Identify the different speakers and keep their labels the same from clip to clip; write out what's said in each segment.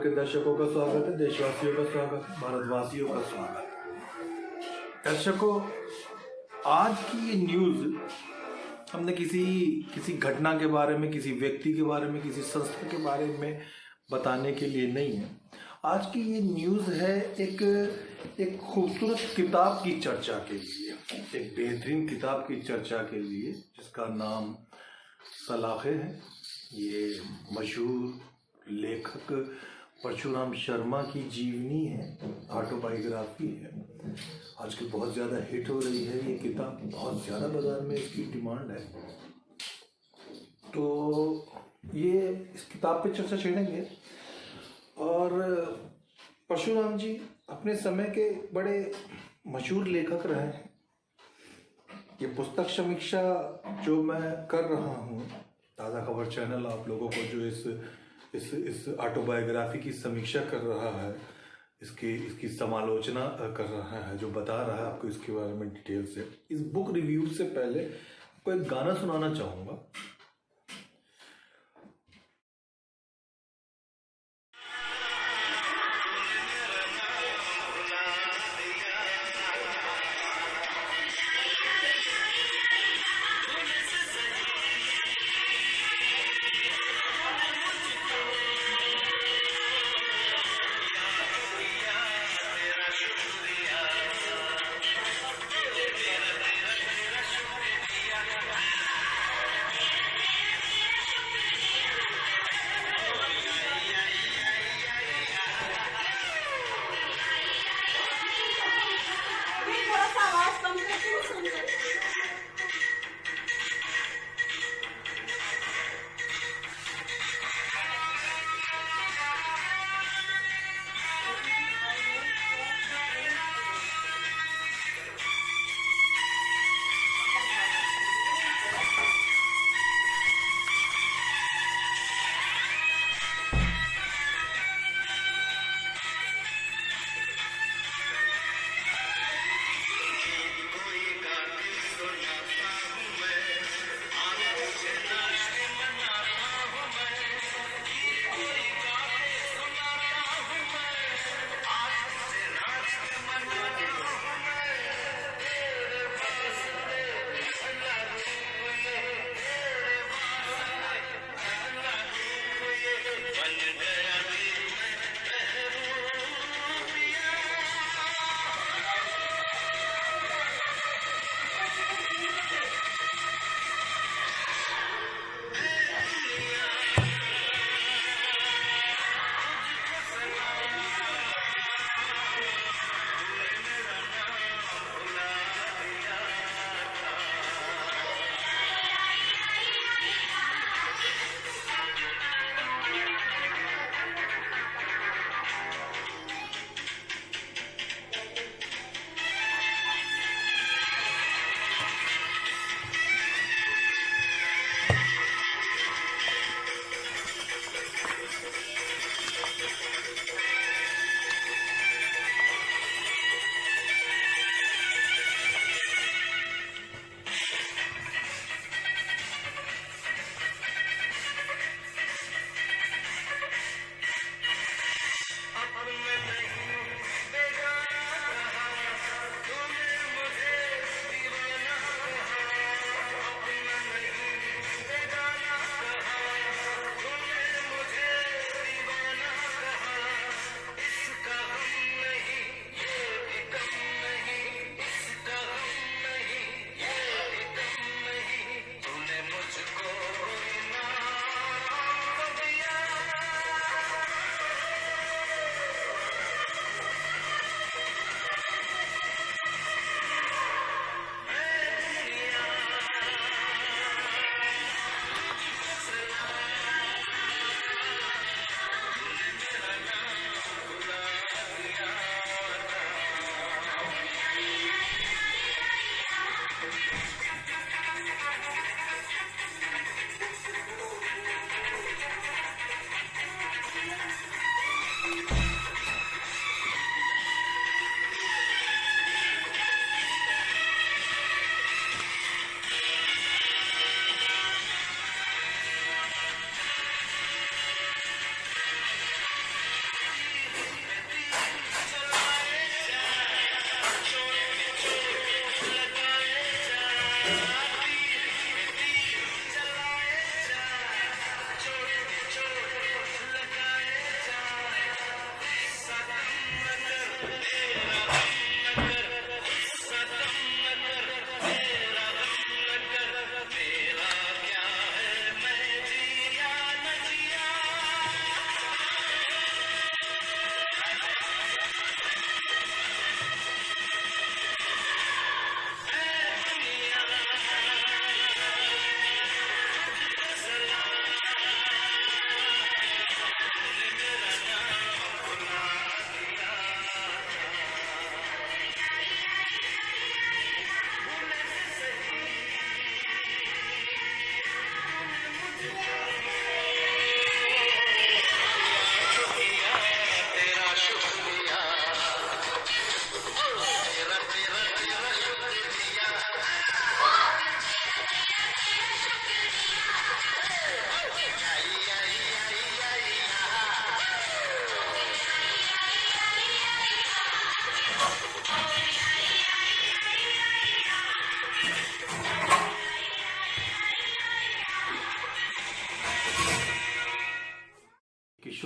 Speaker 1: के दर्शकों का स्वागत है, देशवासियों का स्वागत है, भारतवासियों का स्वागत है। दर्शकों, आज की ये न्यूज़ हमने किसी घटना के बारे में, किसी व्यक्ति के बारे में, किसी संस्था के बारे में बताने के लिए नहीं है। आज की ये न्यूज़ है एक खूबसूरत किताब की चर्चा के लिए, एक बेहतरीन किताब की चर्चा के लिए, जिसका नाम सलाखें है। ये मशहूर लेखक परशुराम शर्मा की जीवनी है, ऑटोबायोग्राफी है। आजकल बहुत ज़्यादा हिट हो रही है ये किताब, बहुत ज़्यादा बाजार में इसकी डिमांड है। तो ये इस किताब पे चर्चा छेड़ेंगे। और परशुराम जी अपने समय के बड़े मशहूर लेखक रहे हैं। ये पुस्तक समीक्षा जो मैं कर रहा हूँ, ताज़ा खबर चैनल आप लोगों को जो इस ऑटोबायोग्राफी की समीक्षा कर रहा है, इसकी समालोचना कर रहा है, जो बता रहा है आपको इसके बारे में डिटेल से। इस बुक रिव्यू से पहले आपको एक गाना सुनाना चाहूँगा।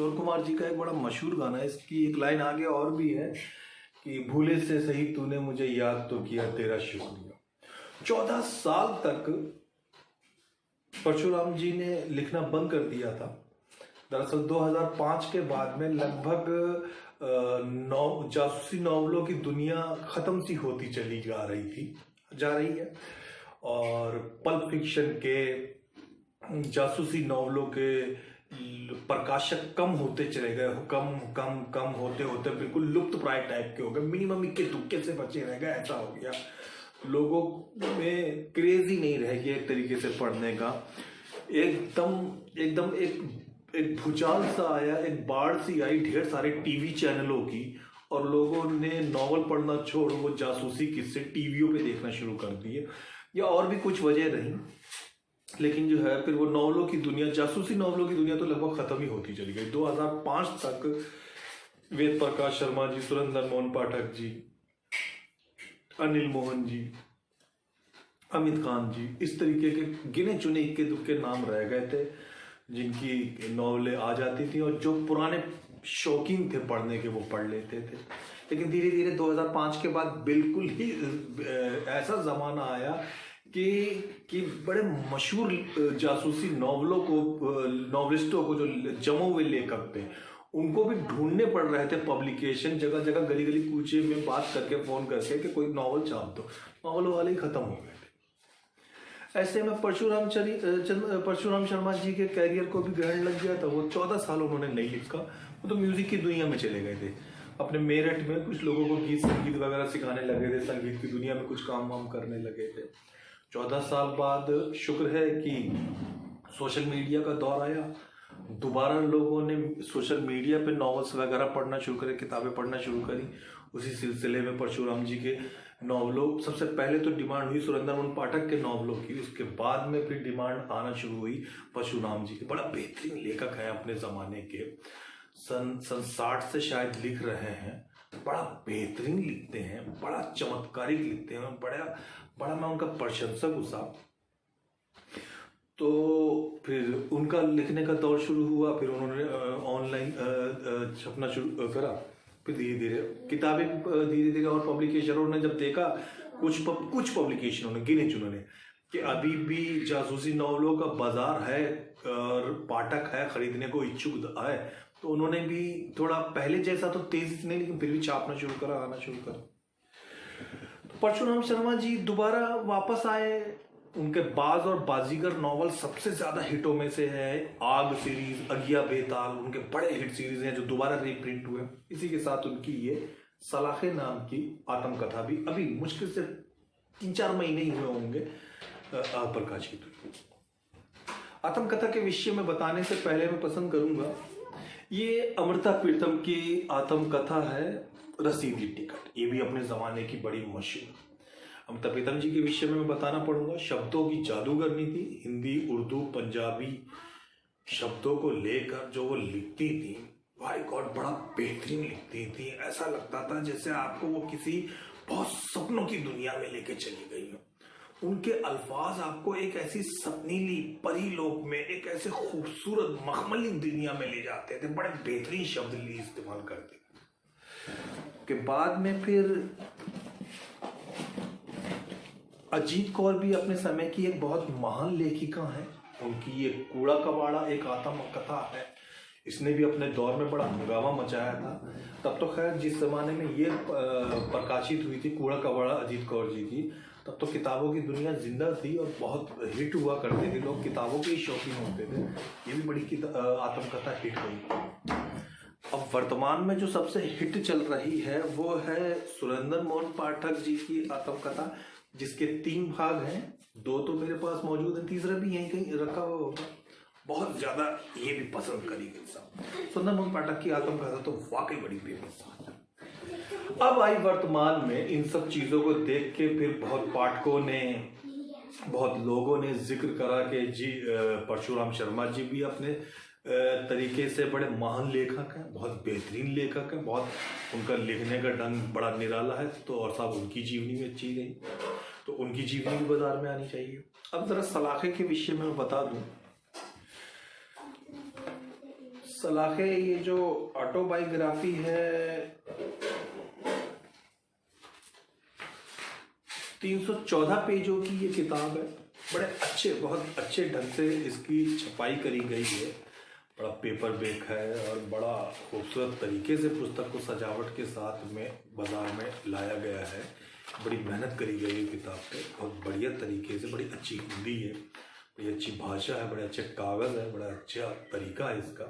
Speaker 1: किशोर कुमार जी का एक बड़ा मशहूर गाना है, इसकी एक लाइन आगे और भी है कि भूले से सही तूने मुझे याद तो किया, तेरा शुक्रिया। 14 साल तक परशुराम जी ने लिखना बंद कर दिया था। दरअसल 2005 के बाद में लगभग 9 जासूसी नॉवलों की दुनिया खत्म सी होती चली जा रही है, और पल्प फिक्शन के, जासूसी नॉवलों के प्रकाशक कम होते चले गए, कम होते होते बिल्कुल लुप्त प्राय टाइप के हो गए, मिनिमम इक्के दुक्के से बचे रह गए, ऐसा हो गया। लोगों में क्रेज ही नहीं रह गया एक तरीके से पढ़ने का। एकदम एक भूचाल सा आया, एक बाढ़ सी आई ढेर सारे टीवी चैनलों की, और लोगों ने नॉवल पढ़ना छोड़ वो जासूसी किस्से टीवियों पे देखना शुरू कर दिए, या और भी कुछ वजह रही, लेकिन जो है फिर वो नॉवलों की दुनिया, जासूसी नॉवलों की दुनिया तो लगभग खत्म ही होती चली गई। 2005 तक वेद प्रकाश शर्मा जी, सुरेंद्र मोहन पाठक जी, अनिल मोहन जी, अमित खान जी, इस तरीके के गिने चुने इक्के दुक्के नाम रह गए थे जिनकी नॉवलें आ जाती थी, और जो पुराने शौकीन थे पढ़ने के वो पढ़ लेते थे। लेकिन धीरे धीरे 2005 के बाद बिल्कुल ही ऐसा जमाना आया कि बड़े मशहूर जासूसी नॉवलों को, नॉवलिस्टों को, जो जमे हुए लेखक थे, उनको भी ढूंढने पड़ रहे थे पब्लिकेशन, जगह जगह गली गली कूचे में बात करके, फोन करके कि कोई नॉवल छाप दो। नॉवल वाले ही खत्म हो गए थे। ऐसे में परशुराम शर्मा जी के कैरियर को भी ग्रहण लग गया था। वो 14 साल उन्होंने नहीं लिखा, वो तो म्यूजिक की दुनिया में चले गए थे। अपने मेरठ में कुछ लोगों को गीत संगीत वगैरह सिखाने लगे थे, संगीत की दुनिया में कुछ काम वाम करने लगे थे। 14 साल बाद शुक्र है कि सोशल मीडिया का दौर आया, दोबारा लोगों ने सोशल मीडिया पे नॉवेल्स वगैरह पढ़ना शुरू करे, किताबें पढ़ना शुरू करी। उसी सिलसिले में परशुराम जी के नॉवलों, सबसे पहले तो डिमांड हुई सुरेंद्र मोहन पाठक के नॉवलों की, उसके बाद में फिर डिमांड आना शुरू हुई परशुराम जी की। बड़ा बेहतरीन लेखक हैं अपने ज़माने के, सन 60 से शायद लिख रहे हैं, बड़ा बेहतरीन लिखते हैं, बड़ा चमत्कारिक लिखते हैं, बड़ा मैं उनका प्रशंसक हूँ साहब। तो फिर उनका लिखने का दौर शुरू हुआ, फिर उन्होंने ऑनलाइन छपना शुरू करा, फिर धीरे धीरे किताबें, धीरे धीरे और पब्लिकेशन। उन्होंने जब देखा कुछ पब्लिकेशनों ने, गिने चुने, कि अभी भी जासूसी नॉवलों का बाजार है और पाठक है, खरीदने को इच्छुक है, तो उन्होंने भी थोड़ा पहले जैसा तो तेजी से नहीं, लेकिन फिर भी छापना शुरू करा, आना शुरू करा। तो परशुराम शर्मा जी दोबारा वापस आए। उनके बाज और बाजीगर नॉवल सबसे ज्यादा हिटों में से है। आग सीरीज, अगिया बेताल उनके बड़े हिट सीरीज हैं जो दोबारा रीप्रिंट हुए। इसी के साथ उनकी ये सलाखे नाम की आत्मकथा भी अभी मुश्किल से 3-4 महीने ही हुए होंगे प्रकाशित हुई। आत्मकथा के विषय में बताने से पहले मैं पसंद करूंगा, ये अमृता प्रीतम की आत्मकथा है रसीदी टिकट। ये भी अपने जमाने की बड़ी मशहूर। अमृता प्रीतम जी के विषय में मैं बताना पड़ूंगा, शब्दों की जादूगरनी थी। हिंदी, उर्दू, पंजाबी शब्दों को लेकर जो वो लिखती थी, भाई गॉड, बड़ा बेहतरीन लिखती थी। ऐसा लगता था जैसे आपको वो किसी बहुत सपनों की दुनिया में लेके चली गई हो। उनके अल्फाज आपको एक ऐसी सपनीली परी लोक में, एक ऐसे खूबसूरत मखमली दुनिया में ले जाते थे। बड़े बेहतरीन शब्द इस्तेमाल करते के बाद में फिर अजीत कौर भी अपने समय की एक बहुत महान लेखिका है। उनकी ये कूड़ा कबाड़ा एक आत्मकथा है, इसने भी अपने दौर में बड़ा हंगामा मचाया था। तब तो खैर जिस जमाने में ये प्रकाशित हुई थी कूड़ा कबाड़ा अजीत कौर जी की, तब तो किताबों की दुनिया जिंदा थी और बहुत हिट हुआ करते थे, लोग किताबों के ही शौकीन होते थे। ये भी बड़ी आत्मकथा हिट हुई। अब वर्तमान में जो सबसे हिट चल रही है वो है सुरेंद्र मोहन पाठक जी की आत्मकथा, जिसके 3 भाग हैं। 2 तो मेरे पास मौजूद है, तीसरा भी यहीं कहीं रखा हुआ होगा। बहुत ज्यादा ये भी पसंद करी गई साहब। सुरेंद्र मोहन पाठक की आत्मकथा तो वाकई बड़ी फेमस है। अब आई वर्तमान में, इन सब चीजों को देख के फिर बहुत पाठकों ने, बहुत लोगों ने जिक्र करा कि जी परशुराम शर्मा जी भी अपने तरीके से बड़े महान लेखक हैं, बहुत बेहतरीन लेखक हैं, बहुत उनका लिखने का ढंग बड़ा निराला है। तो और साहब उनकी जीवनी में अच्छी रही, तो उनकी जीवनी भी बाजार में आनी चाहिए। अब जरा सलाखे के विषय में मैं बता दूं, सलाखे ये जो ऑटोबायोग्राफी है 314 पेजों की ये किताब है। बड़े अच्छे, बहुत अच्छे ढंग से इसकी छपाई करी गई है। बड़ा पेपर बैक है और बड़ा खूबसूरत तरीके से पुस्तक को सजावट के साथ में बाजार में लाया गया है। बड़ी मेहनत करी गई है किताब पे, बहुत बढ़िया तरीके से। बड़ी अच्छी हिंदी है, बड़ी अच्छी भाषा है, बड़े अच्छे कागज़ है, बड़ा अच्छा तरीका है इसका।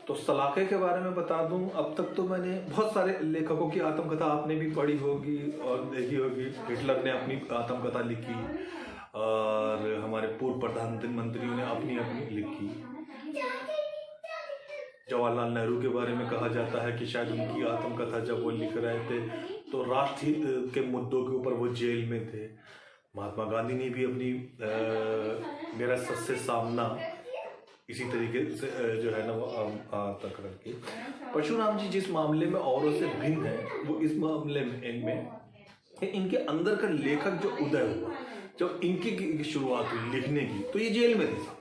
Speaker 1: तो सलाखे के बारे में बता दूं, अब तक तो मैंने बहुत सारे लेखकों की आत्मकथा आपने भी पढ़ी होगी और देखी होगी। हिटलर ने अपनी आत्मकथा लिखी और हमारे पूर्व प्रधानमंत्रियों ने अपनी अपनी लिखी। जवाहरलाल नेहरू के बारे में कहा जाता है कि शायद उनकी आत्मकथा जब वो लिख रहे थे तो राष्ट्रहित के मुद्दों के ऊपर वो जेल में थे। महात्मा गांधी ने भी अपनी मेरा सबसे सामना इसी तरीके से जो है ना वो तक रखी। परशुराम जी जिस मामले में औरों से भिन्न है वो इस मामले में इनके अंदर का लेखक जो उदय हुआ, जब इनकी शुरुआत हुई लिखने की, तो ये जेल में थे।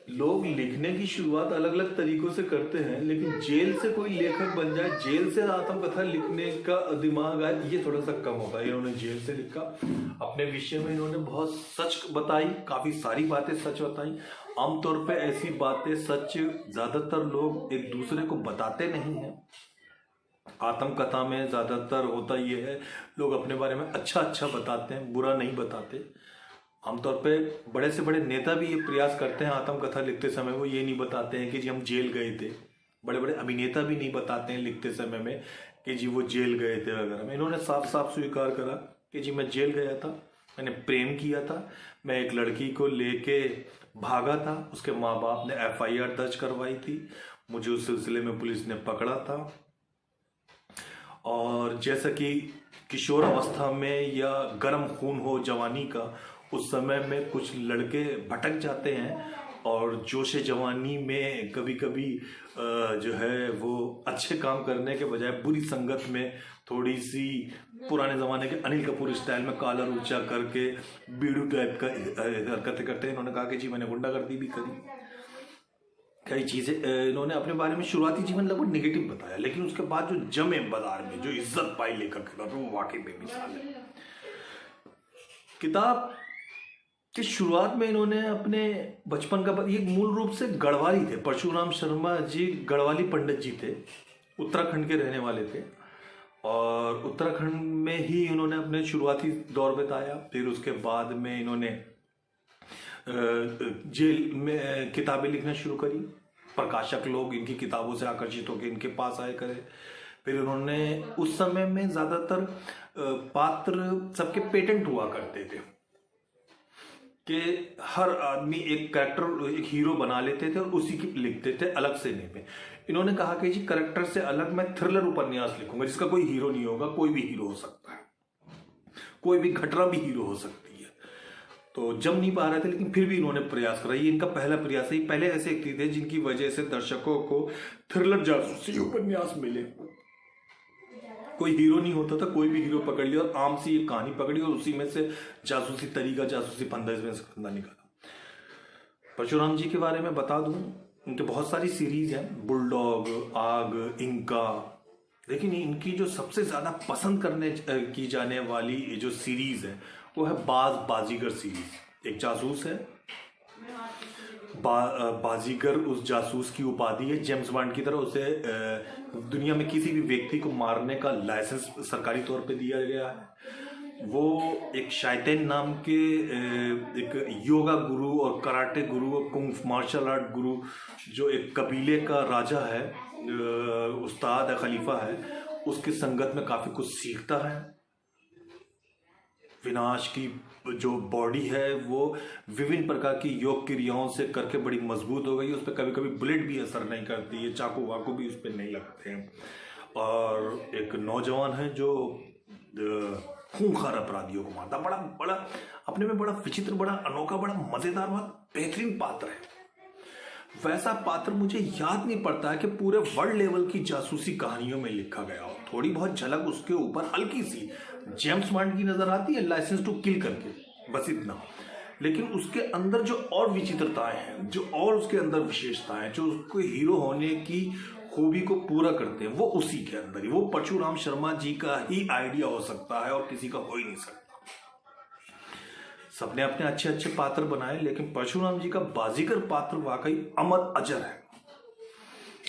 Speaker 1: लोग लिखने की शुरुआत अलग अलग तरीकों से करते हैं, लेकिन जेल से कोई लेखक बन जाए, जेल से आत्मकथा लिखने का दिमाग आए, ये थोड़ा सा कम होता है। इन्होंने जेल से लिखा, अपने विषय में इन्होंने बहुत सच बताई, काफी सारी बातें सच बताई। आमतौर पे ऐसी बातें सच ज्यादातर लोग एक दूसरे को बताते नहीं हैं। आत्मकथा में ज्यादातर होता ये है, लोग अपने बारे में अच्छा अच्छा बताते हैं, बुरा नहीं बताते। आमतौर पे बड़े से बड़े नेता भी ये प्रयास करते हैं आत्मकथा लिखते समय, वो ये नहीं बताते हैं कि जी हम जेल गए थे। बड़े बड़े अभिनेता भी नहीं बताते हैं लिखते समय में कि जी वो जेल गए थे वगैरह में। इन्होंने साफ साफ स्वीकार करा कि जी मैं जेल गया था, मैंने प्रेम किया था, मैं एक लड़की को लेके भागा था, उसके माँ बाप ने FIR दर्ज करवाई थी, मुझे उस सिलसिले में पुलिस ने पकड़ा था। और जैसा कि किशोर अवस्था में या गर्म खून हो जवानी का, उस समय में कुछ लड़के भटक जाते हैं और जोश जवानी में कभी कभी जो है वो अच्छे काम करने के बजाय बुरी संगत में थोड़ी सी पुराने ज़माने के अनिल कपूर स्टाइल में कॉलर ऊंचा करके बीड़ू टाइप का हरकतें करते हैं। इन्होंने कहा कि जी मैंने गुंडागर्दी भी करी, कई चीज़ें इन्होंने अपने बारे में शुरुआती जीवन लगभग नेगेटिव बताया, लेकिन उसके बाद जो जमे बाजार में जो इज्जत पाई लेखक वो वाकई बेमिसाल है। किताब की शुरुआत में इन्होंने अपने बचपन का ये मूल रूप से गढ़वाली थे। परशुराम शर्मा जी गढ़वाली पंडित जी थे, उत्तराखंड के रहने वाले थे और उत्तराखंड में ही इन्होंने अपने शुरुआती दौर बिताया। फिर उसके बाद में इन्होंने जेल में किताबें लिखना शुरू करी। प्रकाशक लोग इनकी किताबों से आकर्षित होकर इनके पास आए करे। फिर उन्होंने उस समय में ज़्यादातर पात्र सबके पेटेंट हुआ करते थे कि हर आदमी एक कैरेक्टर, एक हीरो बना लेते थे और उसी की लिखते थे अलग से नहीं। इन्होंने कहा कि जी कैरेक्टर से अलग मैं थ्रिलर उपन्यास लिखूंगा जिसका कोई हीरो नहीं होगा, कोई भी हीरो हो सकता है, कोई भी घटना भी हीरो हो सकती है। तो जम नहीं पा रहे थे, लेकिन फिर भी इन्होंने प्रयास करा। ये इनका पहला प्रयास है। पहले ऐसे व्यक्ति थे जिनकी वजह से दर्शकों को थ्रिलर जासूसी उपन्यास मिले। कोई हीरो नहीं होता था, कोई भी हीरो पकड़ लिया और आम सी एक कहानी पकड़ी और उसी में से जासूसी तरीका, जासूसी फंदा इसमें से फंदा निकाला। परशुराम जी के बारे में बता दूं, उनके बहुत सारी सीरीज हैं, बुलडॉग, आग, इंका, लेकिन इनकी जो सबसे ज्यादा पसंद करने की जाने वाली जो सीरीज है वो है बाजीगर सीरीज। एक जासूस है, बाजीगर उस जासूस की उपाधि है। जेम्स बॉन्ड की तरह उसे दुनिया में किसी भी व्यक्ति को मारने का लाइसेंस सरकारी तौर पे दिया गया है। वो एक शाइतेन नाम के एक योगा गुरु और कराटे गुरु और कुंग मार्शल आर्ट गुरु, जो एक कबीले का राजा है, उस्ताद है, खलीफा है, उसकी संगत में काफी कुछ सीखता है। विनाश की जो बॉडी है वो विभिन्न प्रकार की योग क्रियाओं से करके बड़ी मजबूत हो गई। उस पर कभी कभी बुलेट भी असर नहीं करती है, चाकू वाकू भी उस पर नहीं लगते हैं। और एक नौजवान है जो खूंखार अपराधियों को मारता। बड़ा बड़ा अपने में बड़ा विचित्र, बड़ा अनोखा, बड़ा मजेदार, बहुत बेहतरीन पात्र है। वैसा पात्र मुझे याद नहीं पड़ता है कि पूरे वर्ल्ड लेवल की जासूसी कहानियों में लिखा गया हो। थोड़ी बहुत झलक उसके ऊपर हल्की सी जेम्स बॉन्ड की नजर आती है, लाइसेंस टू किल करके, बस इतना। लेकिन उसके अंदर जो और विचित्रताएं हैं, जो और उसके अंदर विशेषताएं, जो उसको हीरो होने की खूबी को पूरा करते हैं, वो उसी के अंदर ही, वो परशुराम शर्मा जी का ही आइडिया हो सकता है और किसी का हो ही नहीं सकता। सबने अपने अच्छे अच्छे पात्र बनाए, लेकिन परशुराम जी का बाजीगर पात्र वाकई अमर अजर है।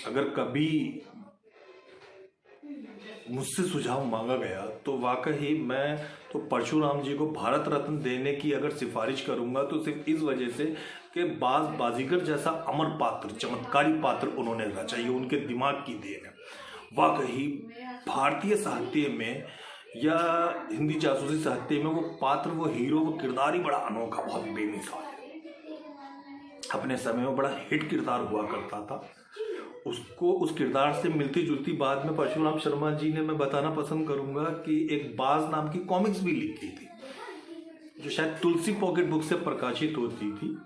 Speaker 1: अगर कभी मुझसे सुझाव मांगा गया तो वाकई मैं तो परशुराम जी को भारत रत्न देने की अगर सिफारिश करूंगा तो सिर्फ इस वजह से कि बाजीगर जैसा अमर पात्र, चमत्कारी पात्र उन्होंने रचा, ये उनके दिमाग की देन है। वाकई भारतीय साहित्य में या हिंदी जासूसी साहित्य में वो पात्र, वो हीरो, वो किरदार ही बड़ा अनोखा, बहुत बेमिसाल है। अपने समय में बड़ा हिट किरदार हुआ करता था। उसको उस किरदार से मिलती जुलती बात में परशुराम शर्मा जी ने, मैं बताना पसंद करूंगा कि एक बाज नाम की कॉमिक्स भी लिखी थी, जो शायद तुलसी पॉकेट बुक से प्रकाशित होती थी।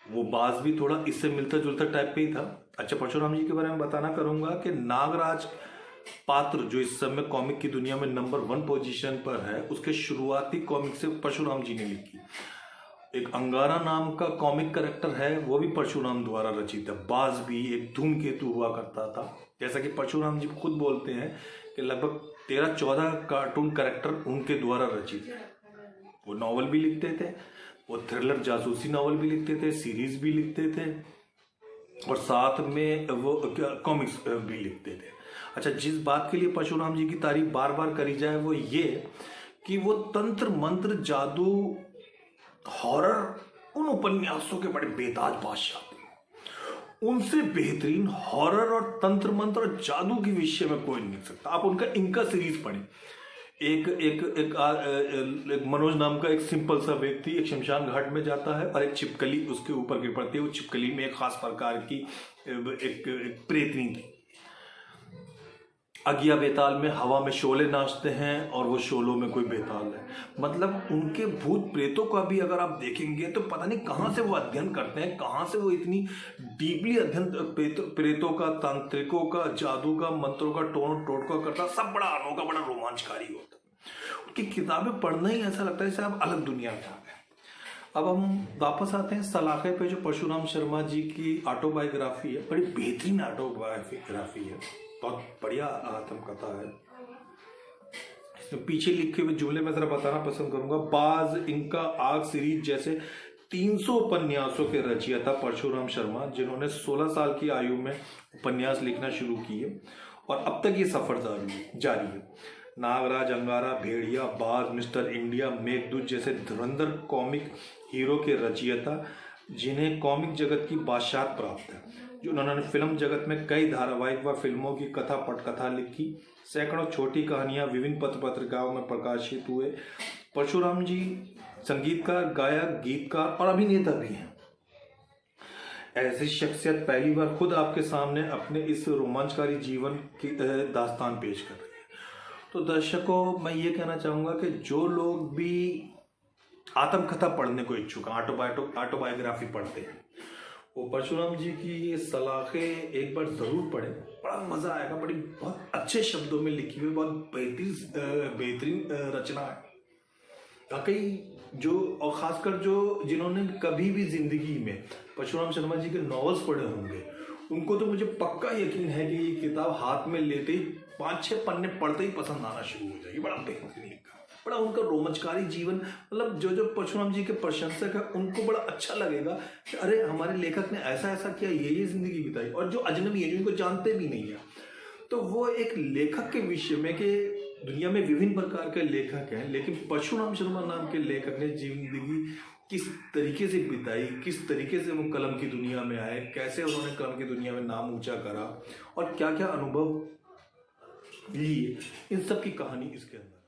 Speaker 1: वो बाज भी थोड़ा इससे मिलता जुलता टाइप पे ही था। अच्छा, परशुराम जी के बारे में बताना करूंगा कि नागराज पात्र जो इस समय कॉमिक की दुनिया में नंबर 1 पोजीशन पर है, उसके शुरुआती कॉमिक से परशुराम जी ने लिखी। एक अंगारा नाम का कॉमिक कैरेक्टर है, वो भी परशुराम द्वारा रचित है। बाज भी एक धूमकेतु हुआ करता था। जैसा कि परशुराम जी खुद बोलते हैं कि लगभग 13-14 कार्टून कैरेक्टर उनके द्वारा रचित है। वो नॉवल भी लिखते थे, वो थ्रिलर जासूसी नॉवल भी लिखते थे, सीरीज भी लिखते थे, और साथ में वो कॉमिक्स भी लिखते थे। अच्छा, जिस बात के लिए परशुराम जी की तारीफ बार बार करी जाए वो ये कि वो तंत्र मंत्र, जादू, हॉरर, उन उपन्यासों के बड़े बेताज बादशाह थे। उनसे बेहतरीन हॉरर और तंत्र मंत्र और जादू के विषय में कोई नहीं लिख सकता। आप उनका इनका सीरीज पढ़ें। एक मनोज नाम का एक सिंपल सा व्यक्ति एक शमशान घाट में जाता है और एक छिपकली उसके ऊपर गिर पड़ती है। वो छिपकली में एक खास प्रकार की एक प्रेतनी थी। अगिया बेताल में हवा में शोले नाचते हैं और वो शोलों में कोई बेताल है। मतलब उनके भूत प्रेतों का भी अगर आप देखेंगे तो पता नहीं कहाँ से वो अध्ययन करते हैं, कहाँ से वो इतनी डीपली अध्ययन प्रेतों का, तांत्रिकों का, जादू का, मंत्रों का टोटका करता। सब बड़ा अनोखा, बड़ा रोमांचकारी होता। उनकी किताबें पढ़ना ही ऐसा लगता है जैसे आप अलग दुनिया में आ गए। अब हम वापस आते हैं सलाखे पे, जो परशुराम शर्मा जी की ऑटोबायोग्राफी है। बड़ी बेहतरीन ऑटोबायोग्राफी है, बहुत बढ़िया आत्मकथा है। इसमें पीछे लिखे हुए जुमले में जरा बताना पसंद करूंगा। बाज, इनका, आग सीरीज जैसे 300 उपन्यासों के रचयिता परशुराम शर्मा, जिन्होंने 16 साल की आयु में उपन्यास लिखना शुरू किए और अब तक ये सफर जारी है। नागराज, अंगारा, भेड़िया, बाज, मिस्टर इंडिया, मेघदूत जैसे धुरंधर कॉमिक हीरो के रचयिता, जिन्हें कॉमिक जगत की बादशाहत प्राप्त है, जो उन्होंने फिल्म जगत में कई धारावाहिक व फिल्मों की कथा पटकथा लिखी, सैकड़ों छोटी कहानियां विभिन्न पत्र पत्रिकाओं में प्रकाशित हुए। परशुराम जी संगीतकार, गायक, गीतकार और अभिनेता भी हैं। ऐसी शख्सियत पहली बार खुद आपके सामने अपने इस रोमांचकारी जीवन की दास्तान पेश कर रही है। तो दर्शकों, मैं ये कहना चाहूँगा कि जो लोग भी आत्मकथा पढ़ने को इच्छुक हैं, ऑटोबायोग्राफी पढ़ते हैं, वो परशुराम जी की ये सलाखें एक बार ज़रूर पढ़ें। बड़ा मज़ा आएगा। बड़ी बहुत अच्छे शब्दों में लिखी हुई, बहुत बेहतरीन रचना है वाकई। जो और ख़ासकर जो जिन्होंने कभी भी ज़िंदगी में परशुराम शर्मा जी के नॉवेल्स पढ़े होंगे, उनको तो मुझे पक्का यकीन है कि ये किताब हाथ में लेते ही 5-6 पन्ने पढ़ते ही पसंद आना शुरू हो जाएगी। बड़ा बेहतरीन लिखा, बड़ा उनका रोमांचकारी जीवन। मतलब जो परशुराम जी के प्रशंसक है उनको बड़ा अच्छा लगेगा कि अरे हमारे लेखक ने ऐसा ऐसा किया, ये जिंदगी बिताई। और जो अजनबी है, जो इनको जानते भी नहीं है, तो वो एक लेखक के विषय में कि दुनिया में विभिन्न प्रकार के लेखक हैं, लेकिन परशुराम शर्मा नाम के लेखक ने जिंदगी किस तरीके से बिताई, किस तरीके से वो कलम की दुनिया में आए, कैसे उन्होंने कलम की दुनिया में नाम ऊंचा करा और क्या क्या अनुभव लिए, इन सब की कहानी इसके अंदर